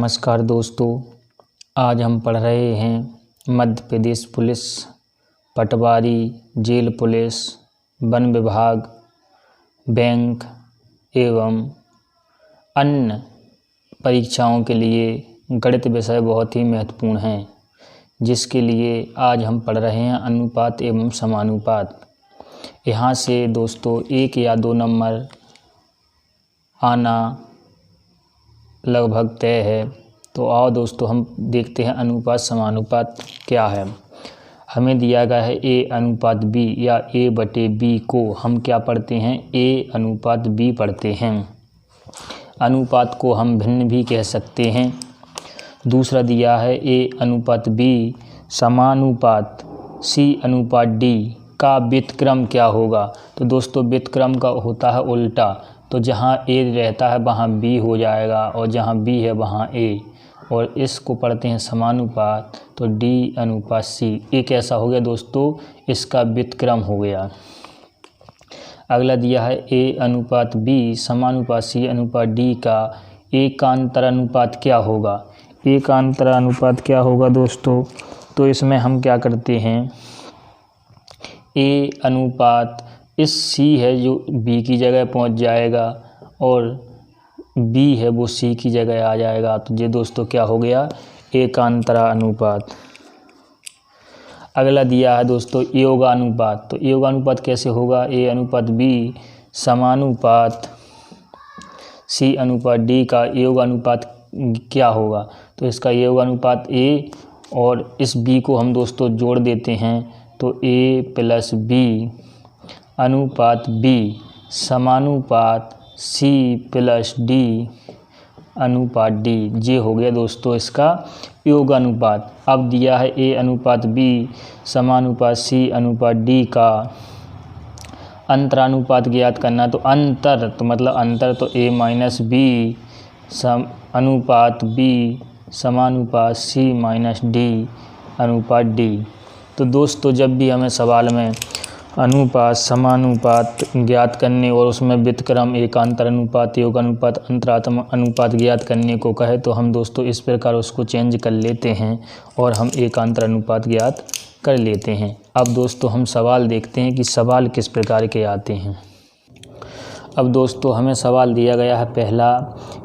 नमस्कार दोस्तों, आज हम पढ़ रहे हैं मध्य प्रदेश पुलिस, पटवारी, जेल पुलिस, वन विभाग, बैंक एवं अन्य परीक्षाओं के लिए गणित विषय बहुत ही महत्वपूर्ण है, जिसके लिए आज हम पढ़ रहे हैं अनुपात एवं समानुपात। यहाँ से दोस्तों 1 या 2 नंबर आना लगभग तय है। तो आओ दोस्तों हम देखते हैं अनुपात समानुपात क्या है। हमें दिया गया है A अनुपात B या A/B को हम क्या पढ़ते हैं, A अनुपात B पढ़ते हैं। अनुपात को हम भिन्न भी कह सकते हैं। दूसरा दिया है A अनुपात B समानुपात C अनुपात D का व्युत्क्रम क्या होगा। तो दोस्तों व्युत्क्रम का होता है उल्टा, तो जहाँ A रहता है वहाँ B हो जाएगा और जहाँ B है वहाँ A, और इसको पढ़ते हैं समानुपात, तो D अनुपात C। एक ऐसा हो गया दोस्तों, इसका व्युत्क्रम हो गया। अगला दिया है A अनुपात B समानुपात C अनुपात D का एकांतरानुपात क्या होगा। एकांतरानुपात क्या होगा दोस्तों, तो इसमें हम क्या करते हैं, A अनुपात इस C है जो B की जगह पहुंच जाएगा और B है वो C की जगह आ जाएगा। तो ये दोस्तों क्या हो गया, एकांतरानुपात। अगला दिया है दोस्तों योगानुपात। तो योगानुपात कैसे होगा, A अनुपात B समानुपात C अनुपात D का योगानुपात क्या होगा। तो इसका योगानुपात A और इस B को हम दोस्तों जोड़ देते हैं, तो A + B अनुपात B समानुपात C + D अनुपात D। ये हो गया दोस्तों इसका योगानुपात। अब दिया है A अनुपात B समानुपात C अनुपात D का अंतरानुपात ज्ञात करना। तो अंतर तो मतलब अंतर, तो A - B अनुपात B समानुपात C - D अनुपात D। तो दोस्तों जब भी हमें सवाल में अनुपात समानुपात ज्ञात करने और उसमें व्युत्क्रम एकांतरानुपात योगानुपात अंतरात्मक अनुपात ज्ञात करने को कहे, तो हम दोस्तों इस प्रकार उसको चेंज कर लेते हैं और हम एकांतरानुपात ज्ञात कर लेते हैं। अब दोस्तों हम सवाल देखते हैं कि सवाल किस प्रकार के आते हैं। अब दोस्तों हमें सवाल दिया गया है पहला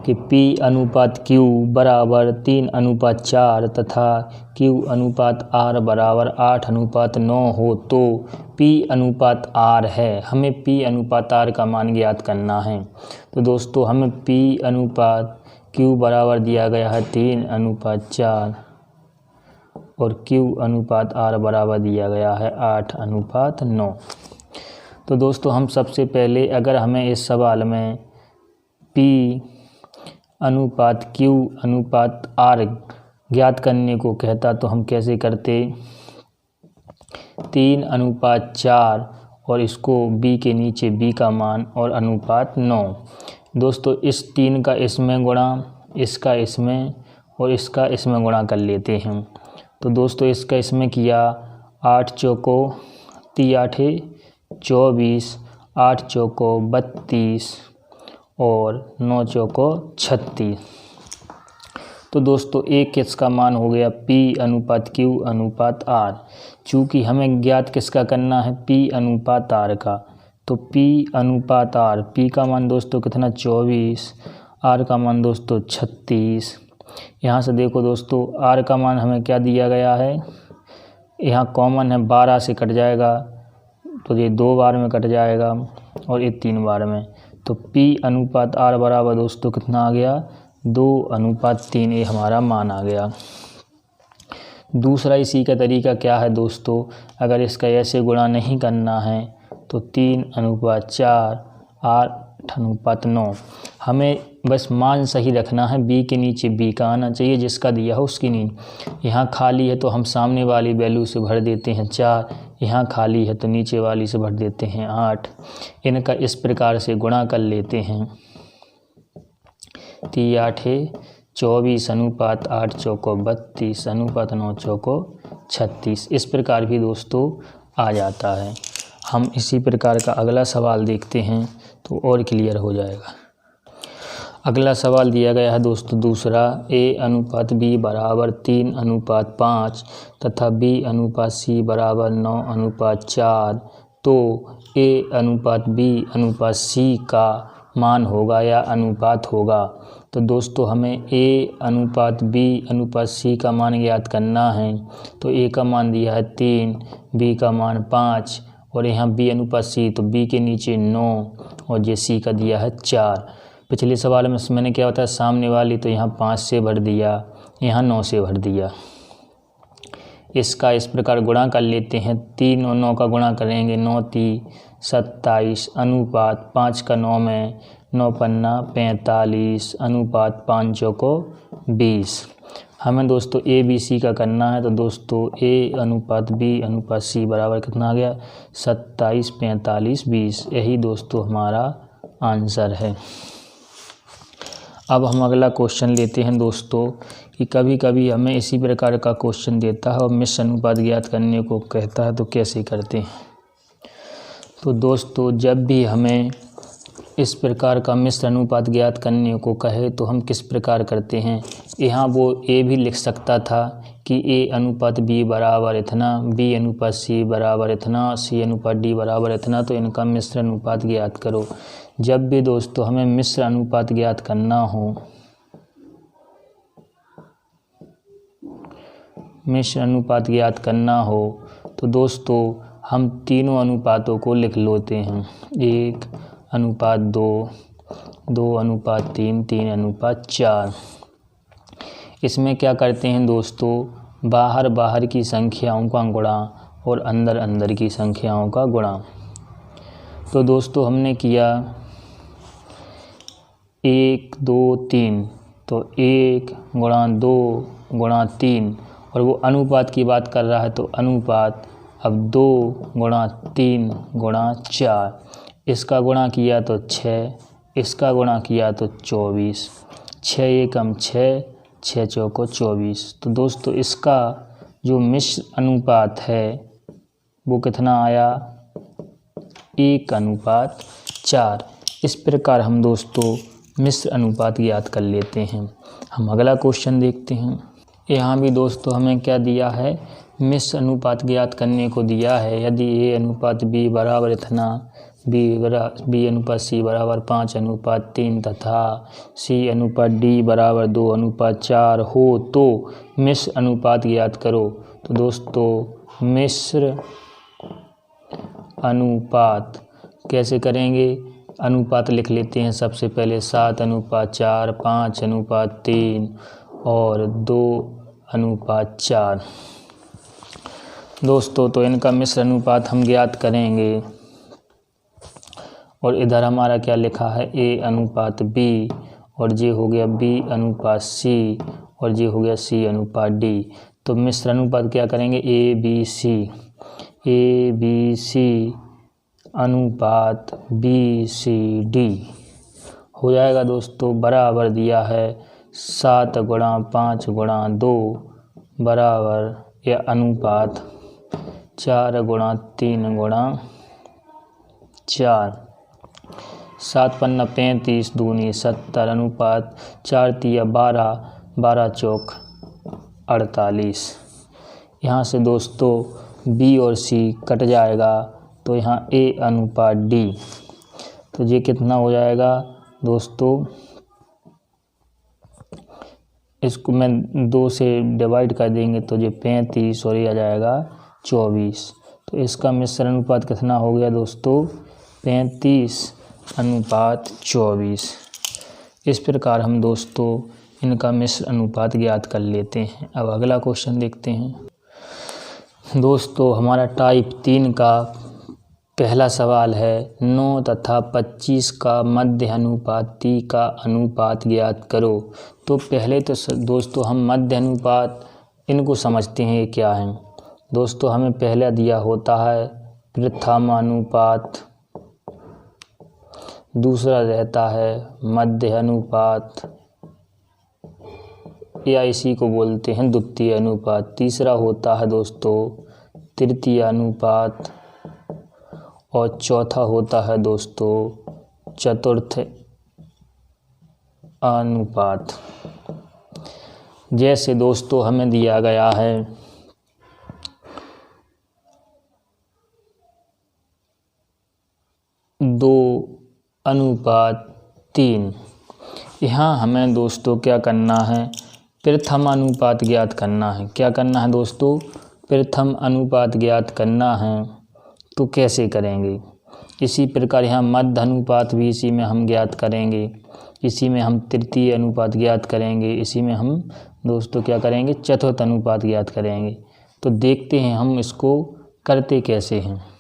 कि P अनुपात Q बराबर 3:4 तथा Q अनुपात R बराबर 8:9 हो तो P अनुपात R है। हमें P अनुपात R का मान ज्ञात करना है। तो दोस्तों हमें P अनुपात Q बराबर दिया गया है 3:4 और Q अनुपात R बराबर दिया गया है 8:9। तो दोस्तों हम सबसे पहले अगर हमें इस सवाल में P अनुपात Q अनुपात R ज्ञात करने को कहता, तो हम कैसे करते, 3:4 और इसको B के नीचे B का मान और अनुपात 9। दोस्तों इस 3 का इसमें गुणा, इसका इसमें और इसका इसमें गुणा कर लेते हैं। तो दोस्तों इसका इसमें किया, 8 चौको 3 24, 8 चौको 32 और 9 चौको 36। तो दोस्तों एक किसका मान हो गया, P अनुपात Q अनुपात R। चूँकि हमें ज्ञात किसका करना है, P अनुपात R का, तो P अनुपात R, P का मान दोस्तों कितना 24, R का मान दोस्तों 36। यहाँ से देखो दोस्तों R का मान हमें क्या दिया गया है, यहाँ कॉमन है 12 से कट जाएगा, तो ये 2 बार में कट जाएगा और ये 3 बार में। तो P अनुपात R बराबर दोस्तों कितना आ गया, 2:3। ये हमारा मान आ गया। दूसरा इसी का तरीका क्या है दोस्तों, अगर इसका ऐसे गुणा नहीं करना है तो 3:4 8:9। हमें बस मान सही रखना है, B के नीचे B का आना चाहिए, जिसका दिया हो उसकी नहीं। यहाँ खाली है तो हम सामने वाली वैल्यू से भर देते हैं 4, यहाँ खाली है तो नीचे वाली से भर देते हैं 8। इनका इस प्रकार से गुणा कर लेते हैं, 3 × 8 = 24 अनुपात 8 चौको 32 अनुपात 9 चौको 36। इस प्रकार भी दोस्तों आ जाता है। हम इसी प्रकार का अगला सवाल देखते हैं तो और क्लियर हो जाएगा। अगला सवाल दिया गया है दोस्तों दूसरा, A/B बराबर 3:5 तथा B/C बराबर 9:4, तो A/B/C का मान होगा या अनुपात होगा। तो दोस्तों हमें A/B/C का मान ज्ञात करना है। तो A का मान दिया है 3, B का मान 5 और यहाँ B/C, तो B के नीचे 9 और ये C का दिया है 4। पिछले सवाल में मैंने क्या बताया, सामने वाली तो यहाँ 5 से भर दिया, यहाँ 9 से भर दिया। इसका इस प्रकार गुणा कर लेते हैं। 3 और 9 का गुणा करेंगे, 9 3 27 अनुपात 5 का 9 में 9 पन्ना 45 अनुपात 5 चौको 20। हमें दोस्तों ABC का करना है। तो दोस्तों A/B/C बराबर कितना आ गया, 27 45 20। यही दोस्तों हमारा आंसर है। अब हम अगला क्वेश्चन लेते हैं दोस्तों कि कभी कभी हमें इसी प्रकार का क्वेश्चन देता है और मिश्र अनुपात ज्ञात करने को कहता है, तो कैसे करते हैं। तो दोस्तों जब भी हमें इस प्रकार का मिश्र अनुपात ज्ञात करने को कहे तो हम किस प्रकार करते हैं। यहाँ वो A भी लिख सकता था कि A/B बराबर इतना, B/C बराबर इतना, C/D बराबर इतना, तो इनका मिश्र अनुपात ज्ञात करो। जब भी दोस्तों हमें मिश्र अनुपात ज्ञात करना हो, तो दोस्तों हम तीनों अनुपातों को लिख लेते हैं। 1:2, 2:3, 3:4। इसमें क्या करते हैं दोस्तों, बाहर की संख्याओं का गुणा और अंदर की संख्याओं का गुणा। तो दोस्तों हमने किया 1 2 3, तो 1 गुणा 2 गुणा 3, और वो अनुपात की बात कर रहा है तो अनुपात। अब 2 गुणा 3 गुणा 4, इसका गुणा किया तो 6, इसका गुणा किया तो 24, 6 एकम 6, 6 चौको 24। तो दोस्तों इसका जो मिश्र अनुपात है वो कितना आया, 1:4। इस प्रकार हम दोस्तों मिश्र अनुपात ज्ञात कर लेते हैं। हम अगला क्वेश्चन देखते हैं। यहाँ भी दोस्तों हमें क्या दिया है, मिश्र अनुपात ज्ञात करने को दिया है। यदि A/B बराबर इतना, B/C बराबर 5:3 तथा C/D बराबर 2:4 हो तो मिश्र अनुपात ज्ञात करो। तो दोस्तों मिश्र अनुपात कैसे करेंगे, अनुपात लिख लेते हैं। सबसे पहले 7:4, 5:3 और 2:4। दोस्तों तो इनका मिश्र अनुपात हम ज्ञात करेंगे। और इधर हमारा क्या लिखा है, A/B, और ये हो गया B/C, और ये हो गया C/D। तो मिश्र अनुपात क्या करेंगे, ABC अनुपात BCD हो जाएगा दोस्तों। बराबर दिया है 7 गुणा 5 गुणा 2 बराबर या अनुपात 4 गुणा 3 गुणा 4। 7 पन्ना 35 दूनी 70 अनुपात 4 तिया 12, 12 चौक 48। यहाँ से दोस्तों B और C कट जाएगा तो यहाँ A/D। तो ये कितना हो जाएगा दोस्तों, इसको मैं 2 से डिवाइड कर देंगे तो ये 35 और ये आ जाएगा 24। तो इसका मिश्र अनुपात कितना हो गया दोस्तों, 35:24। इस प्रकार हम दोस्तों इनका मिश्र अनुपात ज्ञात कर लेते हैं। अब अगला क्वेश्चन देखते हैं। दोस्तों हमारा टाइप 3 का पहला सवाल है, 9 तथा 25 का मध्य अनुपाती का अनुपात ज्ञात करो। तो पहले तो दोस्तों हम मध्य अनुपात इनको समझते हैं ये क्या है। दोस्तों हमें पहले दिया होता है प्रथम अनुपात, दूसरा रहता है मध्य अनुपात या इसी को बोलते हैं द्वितीय अनुपात, तीसरा होता है दोस्तों तृतीय अनुपात और चौथा होता है दोस्तों चतुर्थ अनुपात। जैसे दोस्तों हमें दिया गया है 2:3। यहाँ हमें दोस्तों क्या करना है, प्रथम अनुपात ज्ञात करना है। क्या करना है दोस्तों, प्रथम अनुपात ज्ञात करना है। तो कैसे करेंगे, इसी प्रकार यहाँ मध्य अनुपात भी इसी में हम ज्ञात करेंगे, इसी में हम तृतीय अनुपात ज्ञात करेंगे, इसी में हम दोस्तों क्या करेंगे, चतुर्थ अनुपात ज्ञात करेंगे। तो देखते हैं हम इसको करते कैसे हैं।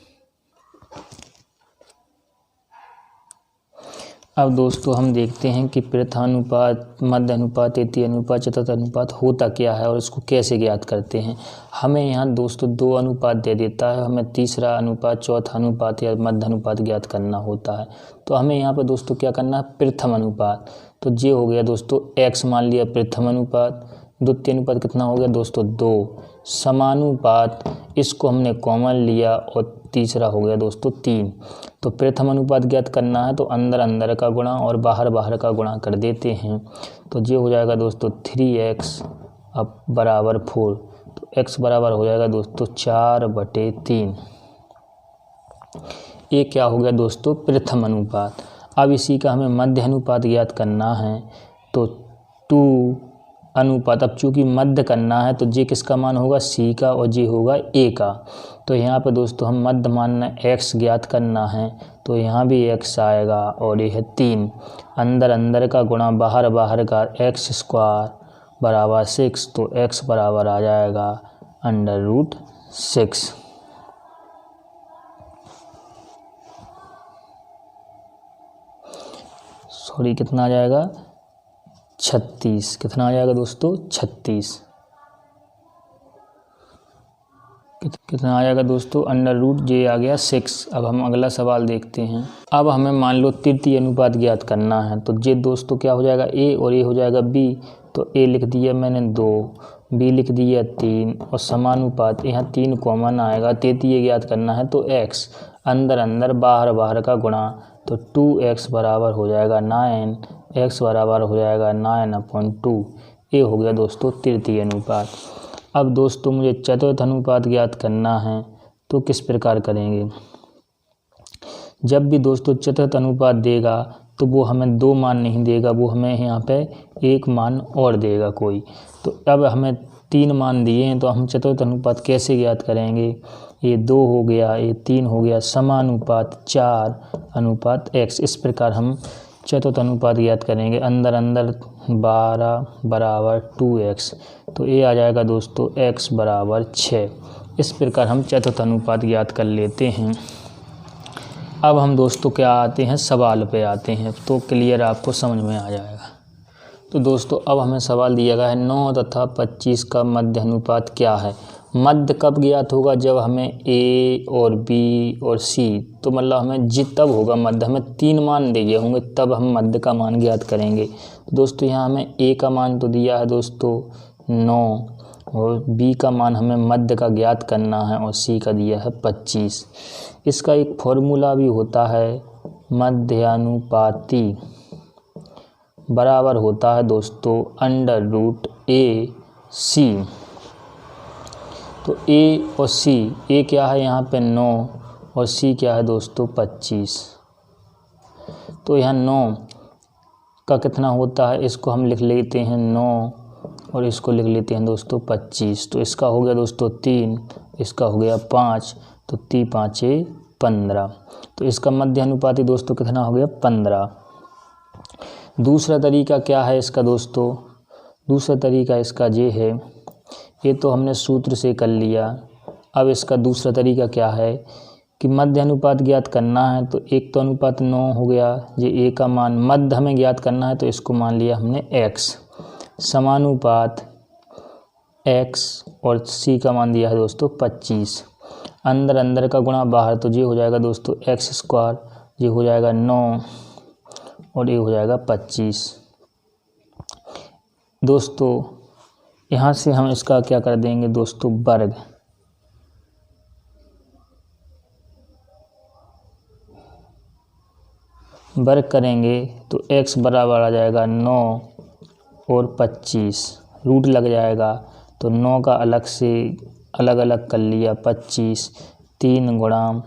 अब दोस्तों हम देखते हैं कि प्रथम अनुपात, मध्य अनुपात, तृतीय अनुपात, चतुर्थ अनुपात होता क्या है और इसको कैसे ज्ञात करते हैं। हमें यहाँ दोस्तों 2 अनुपात दे देता है, हमें तीसरा अनुपात, चौथा अनुपात या मध्य अनुपात ज्ञात करना होता है। तो हमें यहाँ पर दोस्तों क्या करना है, प्रथम अनुपात। तो ये हो गया दोस्तों x मान लिया प्रथम अनुपात। द्वितीय अनुपात कितना हो गया दोस्तों 2। समानुपात, इसको हमने कॉमन लिया और तीसरा हो गया दोस्तों 3। तो प्रथम अनुपात ज्ञात करना है तो अंदर अंदर का गुणा और बाहर बाहर का गुणा कर देते हैं। तो ये हो जाएगा दोस्तों 3x अब बराबर 4। तो x बराबर हो जाएगा दोस्तों 4/3। ये क्या हो गया दोस्तों, प्रथम अनुपात। अब इसी का हमें मध्य अनुपात ज्ञात करना है। तो 2 अनुपात, अब चूँकि मध्य करना है तो जे किसका मान होगा, c का, और जे होगा a का। तो यहाँ पे दोस्तों हम मध्य मान x ज्ञात करना है। तो यहाँ भी x आएगा और ये है 3। अंदर अंदर का गुणा बाहर बाहर का, x² बराबर 6। तो x बराबर आ जाएगा √6। सॉरी, कितना आ जाएगा 36। कितना आ जाएगा दोस्तों 36। कितना आ जाएगा दोस्तों, √j आ गया 6। अब हम अगला सवाल देखते हैं। अब हमें मान लो तृतीय अनुपात ज्ञात करना है। तो जे दोस्तों क्या हो जाएगा a और ये हो जाएगा b। तो a लिख दिया मैंने 2, b लिख दिया 3 और समानुपात, यहाँ 3 कॉमन आएगा। तृतीय ज्ञात करना है तो x, अंदर अंदर बाहर बाहर का गुणा। तो 2x बराबर हो जाएगा 9, x बराबर हो जाएगा 9/2। ये हो गया दोस्तों तृतीय अनुपात। अब दोस्तों मुझे चतुर्थ अनुपात ज्ञात करना है। तो किस प्रकार करेंगे, जब भी दोस्तों चतुर्थ अनुपात देगा तो वो हमें 2 मान नहीं देगा, वो हमें यहाँ पे 1 मान और देगा कोई। तो अब हमें 3 मान दिए हैं, तो हम चतुर्थ अनुपात कैसे ज्ञात करेंगे। ये 2 हो गया, ये 3 हो गया, समानुपात 4/x। इस प्रकार हम चतुर्थ अनुपात ज्ञात करेंगे। अंदर अंदर 12 बराबर 2x। तो ये आ जाएगा दोस्तों x बराबर 6। इस प्रकार हम चतुर्थ अनुपात ज्ञात कर लेते हैं। अब हम दोस्तों क्या आते हैं, सवाल पे आते हैं, तो क्लियर आपको समझ में आ जाएगा। तो दोस्तों अब हमें सवाल दिया गया है 9 तथा 25 का मध्य अनुपात क्या है। मध्य कब ज्ञात होगा, जब हमें a और b और c, तो मतलब हमें जी तब होगा मध्य, हमें 3 मान दिए होंगे तब हम मध्य का मान ज्ञात करेंगे। तो दोस्तों यहाँ हमें a का मान तो दिया है दोस्तों 9 और b का मान हमें मध्य का ज्ञात करना है और c का दिया है 25। इसका एक फॉर्मूला भी होता है, मध्यानुपाती बराबर होता है दोस्तों √a/c। तो a और c, a क्या है यहाँ पे 9 और c क्या है दोस्तों 25। तो यहाँ 9 का कितना होता है, इसको हम लिख लेते हैं 9 और इसको लिख लेते हैं दोस्तों 25। तो इसका हो गया दोस्तों 3, इसका हो गया 5। तो 3 5 15। तो इसका मध्य अनुपाती दोस्तों कितना हो गया 15। दूसरा तरीका क्या है इसका दोस्तों, दूसरा तरीका इसका ये है, ये तो हमने सूत्र से कर लिया। अब इसका दूसरा तरीका क्या है कि मध्य अनुपात ज्ञात करना है। तो एक तो अनुपात 9 हो गया, ये a का मान मध्य हमें ज्ञात करना है तो इसको मान लिया हमने x। समानुपात x और c का मान दिया है दोस्तों 25। अंदर अंदर का गुणा बाहर, तो ये हो जाएगा दोस्तों x², ये हो जाएगा 9 और ये हो जाएगा 25। दोस्तों यहाँ से हम इसका क्या कर देंगे दोस्तों वर्ग। वर्ग करेंगे तो x बराबर आ जाएगा 9 और 25, रूट लग जाएगा तो 9 का अलग से अलग अलग कर लिया 25, 3 गुणा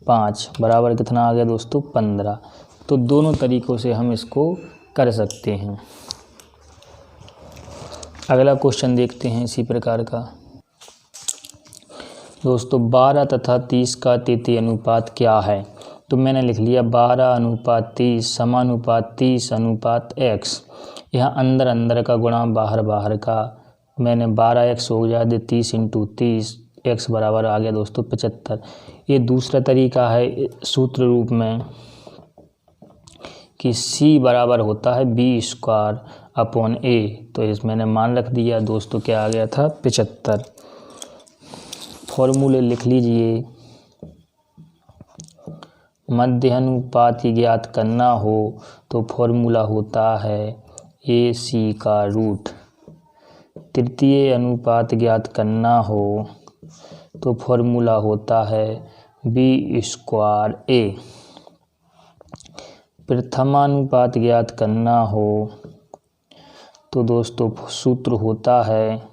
5 बराबर कितना आ गया दोस्तों 15। तो दोनों तरीक़ों से हम इसको कर सकते हैं। अगला क्वेश्चन देखते हैं इसी प्रकार का। दोस्तों 12 तथा 30 का तृतीय अनुपात क्या है? तो मैंने लिख लिया 12:30 समानुपात 30:x। यहाँ अंदर अंदर का गुणा बाहर बाहर का, मैंने 12x हो गया 30 × 30, x बराबर आ गया दोस्तों 75। ये दूसरा तरीका है सूत्र रूप में कि c बराबर होता है b²/a। तो इस मैंने मान रख दिया दोस्तों, क्या आ गया था 75। फॉर्मूले लिख लीजिए। मध्य अनुपात ज्ञात करना हो तो फॉर्मूला होता है ac का रूट। तृतीय अनुपात ज्ञात करना हो तो फॉर्मूला होता है b²a। प्रथमानुपात ज्ञात करना हो तो दोस्तों सूत्र होता है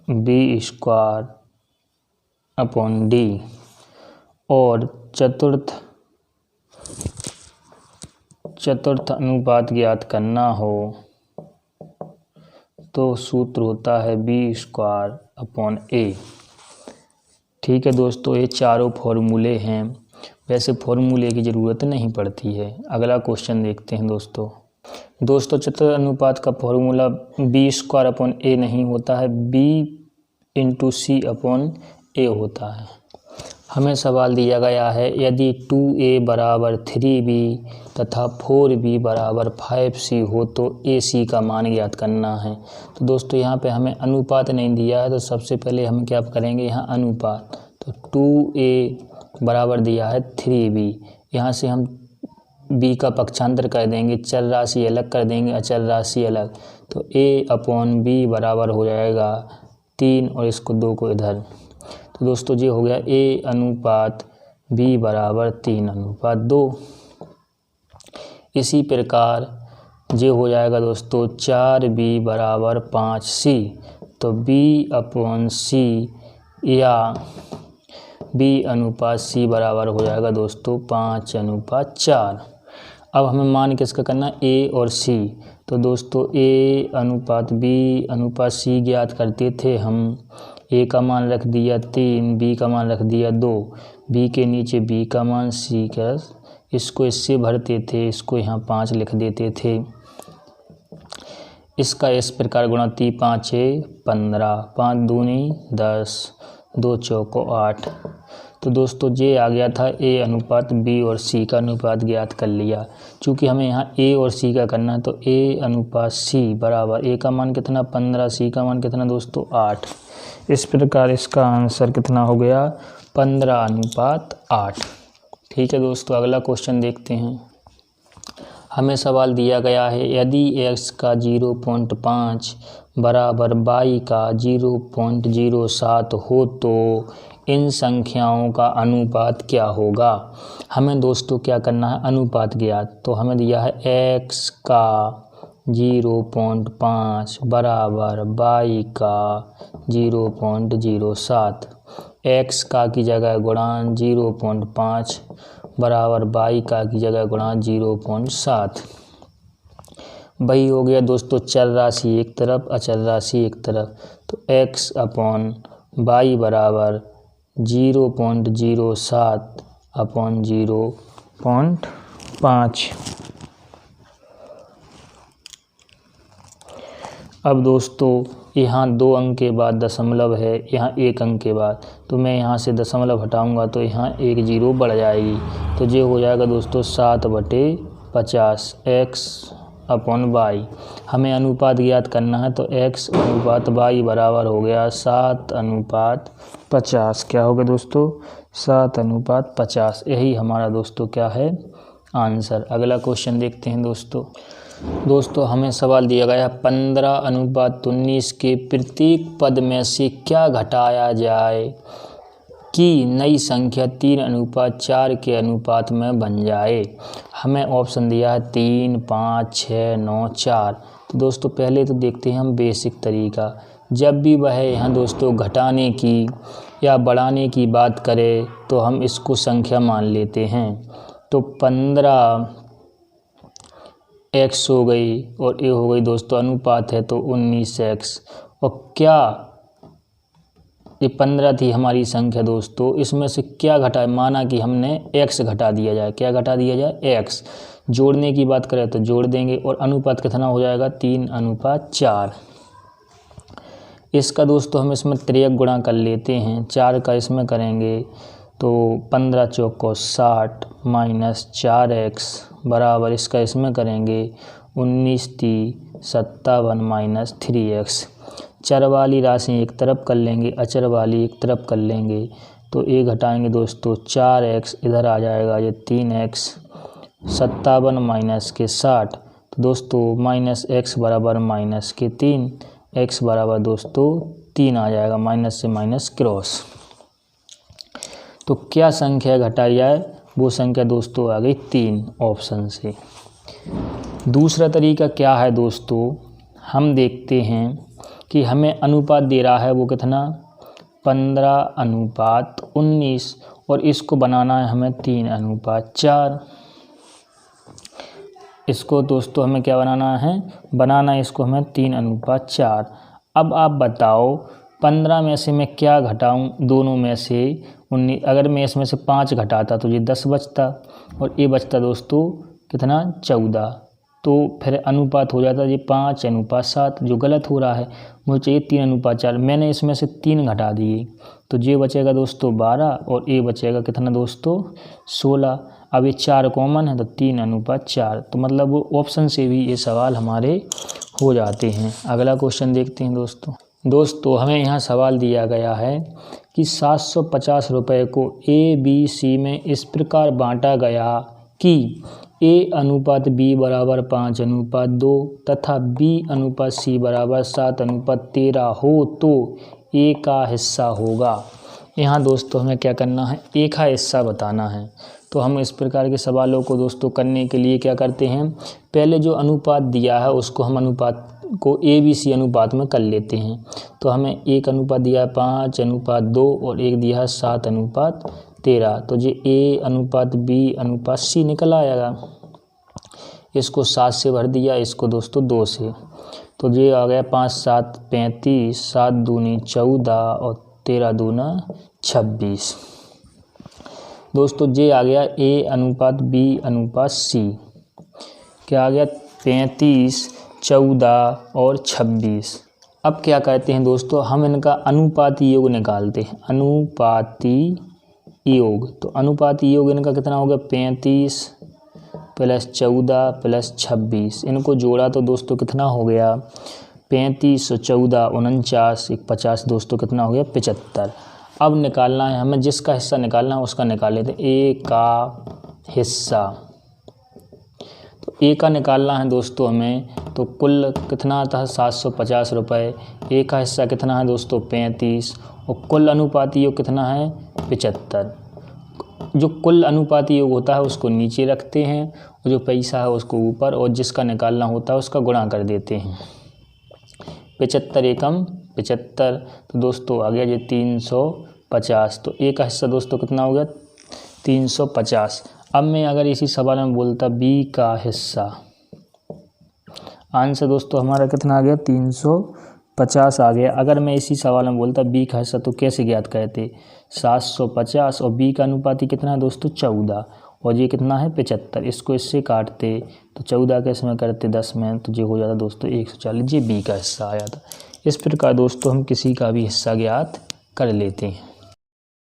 b²/d। और चतुर्थ अनुपात ज्ञात करना हो तो सूत्र होता है b²/a। ठीक है दोस्तों, ये चारों फॉर्मूले हैं। वैसे फॉर्मूले की ज़रूरत नहीं पड़ती है। अगला क्वेश्चन देखते हैं दोस्तों चतुर्थ अनुपात का फॉर्मूला b²/a नहीं होता है, b/c/a होता है। हमें सवाल दिया गया है यदि 2a बराबर 3b तथा 4b बराबर 5c हो तो ac का मान ज्ञात करना है। तो दोस्तों यहाँ पे हमें अनुपात नहीं दिया है, तो सबसे पहले हम क्या करेंगे, यहाँ अनुपात। तो 2a बराबर दिया है 3b, यहाँ से हम b का पक्षांतर कर देंगे, चर राशि अलग कर देंगे, अचर राशि अलग। तो a/b बराबर हो जाएगा 3 और इसको 2 को इधर। तो दोस्तों ये हो गया a/b बराबर 3/2। इसी प्रकार ये हो जाएगा दोस्तों 4b बराबर 5c। तो b/c या b/c बराबर हो जाएगा दोस्तों 5/4। अब हमें मान किसका करना है, a और c। तो दोस्तों a/b/c ज्ञात करते थे हम। a का मान रख दिया 3, b का मान रख दिया 2, b के नीचे b का मान, c का, इसको इससे भरते थे, इसको यहाँ 5 लिख देते थे। इसका इस प्रकार गुणा 3 5 15, 5 दूनी 10, 2 चौको 8। तो दोस्तों ये आ गया था a/b और c का अनुपात ज्ञात कर लिया। चूँकि हमें यहाँ a और c का करना है तो a/c बराबर a का मान कितना 15, c का मान कितना दोस्तों 8। इस प्रकार इसका आंसर कितना हो गया 15/8। ठीक है दोस्तों, अगला क्वेश्चन देखते हैं। हमें सवाल दिया गया है यदि x का 0.5 बराबर y का 0.07 हो तो इन संख्याओं का अनुपात क्या होगा। हमें दोस्तों क्या करना है, अनुपात ज्ञात। तो हमें दिया है x का 0.5 बराबर y का 0.07। x का की जगह गुणा 0.5 बराबर y का की जगह गुणा 0.7। वही हो गया दोस्तों चर राशि एक तरफ, अचर राशि एक तरफ। तो x/y बराबर 0.07/0.5। अब दोस्तों यहाँ 2 अंक के बाद दशमलव है, यहाँ 1 अंक के बाद, तो मैं यहाँ से दशमलव हटाऊंगा तो यहाँ 1 0 बढ़ जाएगी। तो ये हो जाएगा दोस्तों 7/50 x/y। हमें अनुपात ज्ञात करना है तो x/y बराबर हो गया 7/50। क्या हो गया दोस्तों 7/50। यही हमारा दोस्तों क्या है आंसर। अगला क्वेश्चन देखते हैं दोस्तों हमें सवाल दिया गया 15/19 के प्रत्येक पद में से क्या घटाया जाए। कि नई संख्या 3:4 के अनुपात में बन जाए। हमें ऑप्शन दिया है 3, 5, 6, 9, 4। तो दोस्तों पहले तो देखते हैं हम बेसिक तरीका। जब भी वह यहाँ दोस्तों घटाने की या बढ़ाने की बात करे तो हम इसको संख्या मान लेते हैं। तो 15x हो गई और ये हो गई दोस्तों अनुपात है तो 19x। और क्या ये 15 थी हमारी संख्या दोस्तों, इसमें से क्या घटा, माना कि हमने x घटा दिया जाए। क्या घटा दिया जाए? x। जोड़ने की बात करें तो जोड़ देंगे और अनुपात कितना हो जाएगा? 3:4। इसका दोस्तों हम इसमें 3 गुणा कर लेते हैं। 4 का इसमें करेंगे तो 15 चौको 60 माइनस 4x बराबर इसका इसमें करेंगे 19 × 57 माइनस 3x। चर वाली राशि एक तरफ कर लेंगे, अचर वाली एक तरफ कर लेंगे तो ये घटाएंगे दोस्तों 4x, इधर आ जाएगा ये 3x। 57 माइनस के 60 तो दोस्तों माइनस x बराबर माइनस के 3, x बराबर दोस्तों 3 आ जाएगा, माइनस से माइनस क्रॉस। तो क्या संख्या घटाई जाए? वो संख्या दोस्तों आ गई 3 ऑप्शन से। दूसरा तरीका क्या है दोस्तों, हम देखते हैं कि हमें अनुपात दे रहा है वो कितना? 15:19 और इसको बनाना है हमें 3:4। इसको दोस्तों हमें क्या बनाना है? बनाना है इसको हमें 3:4। अब आप बताओ 15 में से मैं क्या घटाऊं? दोनों में से 19, अगर मैं इसमें से 5 घटाता तो ये 10 बचता और ये बचता दोस्तों कितना? 14। तो फिर अनुपात हो जाता ये 5:7, जो गलत हो रहा है। मुझे चाहिए 3:4। मैंने इसमें से 3 घटा दिए तो ये बचेगा दोस्तों 12 और ये बचेगा कितना दोस्तों? 16। अब ये 4 कॉमन है तो 3:4। तो मतलब वो ऑप्शन से भी ये सवाल हमारे हो जाते हैं। अगला क्वेश्चन देखते हैं दोस्तों हमें यहाँ सवाल दिया गया है कि 750 रुपये को ABC में इस प्रकार बांटा गया कि A/B बराबर 5:2 तथा B/C बराबर 7:13 हो तो A का हिस्सा होगा। यहाँ दोस्तों हमें क्या करना है? A का हिस्सा बताना है। तो हम इस प्रकार के सवालों को दोस्तों करने के लिए क्या करते हैं? पहले जो अनुपात दिया है उसको हम अनुपात को ABC अनुपात में कर लेते हैं। तो हमें एक अनुपात दिया है 5:2 और एक दिया है 7:13। तो ये A/B/C निकल आएगा। इसको 7 से भर दिया, इसको दोस्तों 2 से। तो ये आ गया 5 7 35, 7 दूनी 14 और 13 दूना 26। दोस्तों ये आ गया A/B/C। क्या आ गया? 35, 14 और 26। अब क्या कहते हैं दोस्तों, हम इनका अनुपाती योग निकालते हैं। अनुपाती योग, तो अनुपाती योग इनका कितना हो गया? 35 + 14 + 26। इनको जोड़ा तो दोस्तों कितना हो गया? 35 और 14 49, 50 दोस्तों कितना हो गया? 75। अब निकालना है हमें, जिसका हिस्सा निकालना है उसका निकाल लेते हैं। A का हिस्सा, तो A का निकालना है दोस्तों हमें। तो कुल कितना आता है? 750 रुपये। A का हिस्सा कितना है दोस्तों? 35 और कुल अनुपाती योग कितना है? 75। जो कुल अनुपाती योग होता है उसको नीचे रखते हैं और जो पैसा है उसको ऊपर, और जिसका निकालना होता है उसका गुणा कर देते हैं। 75 एकम 75। तो दोस्तों आ गया ये 350। तो A का हिस्सा दोस्तों कितना हो गया? 350। अब मैं अगर इसी सवाल में बोलता B का हिस्सा, आंसर दोस्तों हमारा कितना आ गया? 350 आ गया। अगर मैं इसी सवाल में बोलता B का हिस्सा तो कैसे ज्ञात करते? 750 और B का अनुपाती कितना है दोस्तों? 14 और ये कितना है? 75। इसको इससे काटते तो 14 के इसमें करते 10 में, तो ये हो जाता दोस्तों 140। ये B का हिस्सा आ जाता। इस प्रकार दोस्तों हम किसी का भी हिस्सा ज्ञात कर लेते हैं।